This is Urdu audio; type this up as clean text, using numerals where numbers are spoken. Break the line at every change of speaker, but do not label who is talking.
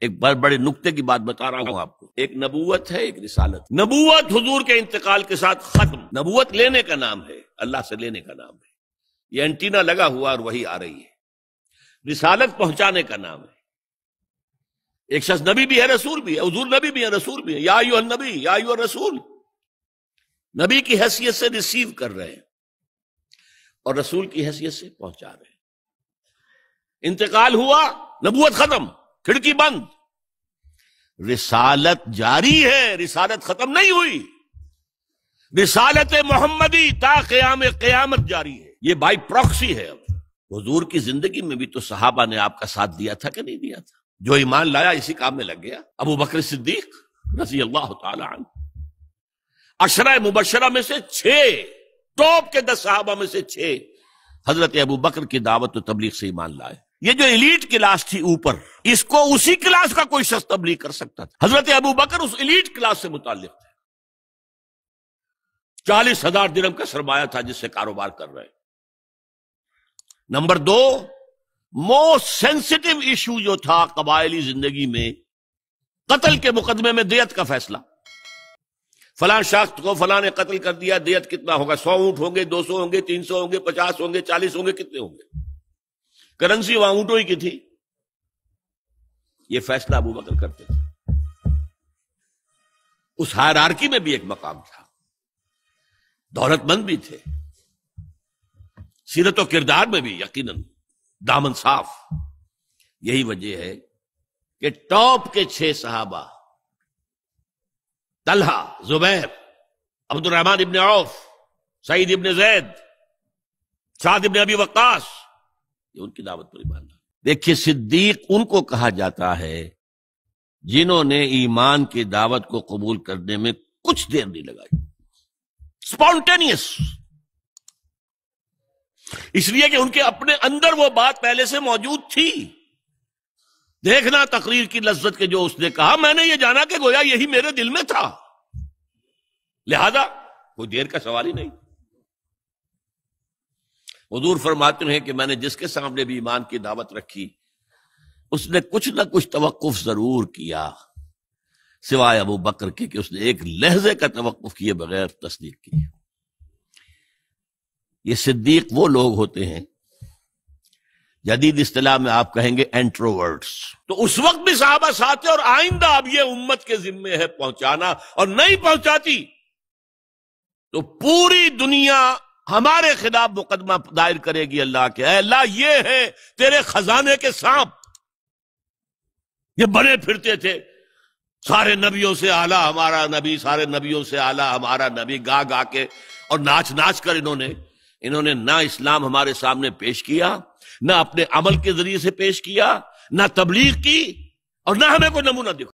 ایک بڑے نکتے کی بات بتا رہا ہوں آپ کو. ایک نبوت ہے، ایک رسالت. نبوت حضور کے انتقال کے ساتھ ختم. نبوت لینے کا نام ہے، اللہ سے لینے کا نام ہے. یہ اینٹینا لگا ہوا اور وہی آ رہی ہے. رسالت پہنچانے کا نام ہے. ایک شخص نبی بھی ہے، رسول بھی ہے. حضور نبی بھی ہے، رسول بھی ہے. یا ایھا النبی یا ایھا الرسول، نبی کی حیثیت سے ریسیو کر رہے ہیں اور رسول کی حیثیت سے پہنچا رہے ہیں. انتقال ہوا، نبوت ختم، کھڑکی بند. رسالت جاری ہے، رسالت ختم نہیں ہوئی. رسالت محمدی تا قیام قیامت جاری ہے. یہ بائی پراکسی ہے. اب حضور کی زندگی میں بھی تو صحابہ نے آپ کا ساتھ دیا تھا کہ نہیں دیا تھا؟ جو ایمان لایا اسی کام میں لگ گیا. ابو بکر صدیق رضی اللہ تعالی عنہ، عشرہ مبشرہ میں سے 6، ٹاپ کے 10 صحابہ میں سے 6 حضرت ابو بکر کی دعوت و تبلیغ سے ایمان لائے. یہ جو ایلیٹ کلاس تھی اوپر، اس کو اسی کلاس کا کوئی شخص تبلیغ کر سکتا تھا. حضرت ابو بکر اس ایلیٹ کلاس سے متعلق تھے. 40,000 درہم کا سرمایہ تھا جس سے کاروبار کر رہے. نمبر 2، موسٹ سینسٹیو ایشو جو تھا قبائلی زندگی میں، قتل کے مقدمے میں دیت کا فیصلہ. فلاں شخص کو فلاں نے قتل کر دیا، دیت کتنا ہوگا؟ 100 اونٹ ہوں گے، 200 ہوں گے، 300 ہوں گے، 50 ہوں گے، 40 ہوں گے، کتنے ہوں گے؟ کرنسی وہاں اونٹوں ہی کی تھی. یہ فیصلہ ابو بکر کرتے تھے. اس ہائرارکی میں بھی ایک مقام تھا. دولت مند بھی تھے، سیرت و کردار میں بھی یقیناً دامن صاف. یہی وجہ ہے کہ ٹاپ کے 6 صحابہ، طلحہ، زبیر، عبد الرحمن ابن عوف، سعید ابن زید، سعد ابن ابی وقاص، یہ ان کی دعوت پر ایمان لایا. دیکھیے، صدیق ان کو کہا جاتا ہے جنہوں نے ایمان کی دعوت کو قبول کرنے میں کچھ دیر نہیں لگائی. اسپونٹینیس. اس لیے کہ ان کے اپنے اندر وہ بات پہلے سے موجود تھی. دیکھنا تقریر کی لذت کے جو اس نے کہا، میں نے یہ جانا کہ گویا یہی میرے دل میں تھا، لہذا کوئی دیر کا سوال ہی نہیں. حضور فرماتے ہیں کہ میں نے جس کے سامنے بھی ایمان کی دعوت رکھی، اس نے کچھ نہ کچھ توقف ضرور کیا، سوائے ابو بکر کے کہ اس نے ایک لہجے کا توقف کیے بغیر تصدیق کی. یہ صدیق وہ لوگ ہوتے ہیں، جدید اصطلاح میں آپ کہیں گے انٹروورٹس. تو اس وقت بھی صحابہ ساتھ تھے، اور آئندہ اب یہ امت کے ذمے ہے پہنچانا، اور نہیں پہنچاتی تو پوری دنیا ہمارے خلاف مقدمہ دائر کرے گی اللہ کے. اے اللہ، یہ ہے تیرے خزانے کے سانپ. یہ بنے پھرتے تھے، سارے نبیوں سے اعلیٰ ہمارا نبی، سارے نبیوں سے اعلیٰ ہمارا نبی، گا گا کے اور ناچ ناچ کر انہوں نے نہ اسلام ہمارے سامنے پیش کیا، نہ اپنے عمل کے ذریعے سے پیش کیا، نہ تبلیغ کی، اور نہ ہمیں کوئی نمونہ دکھا.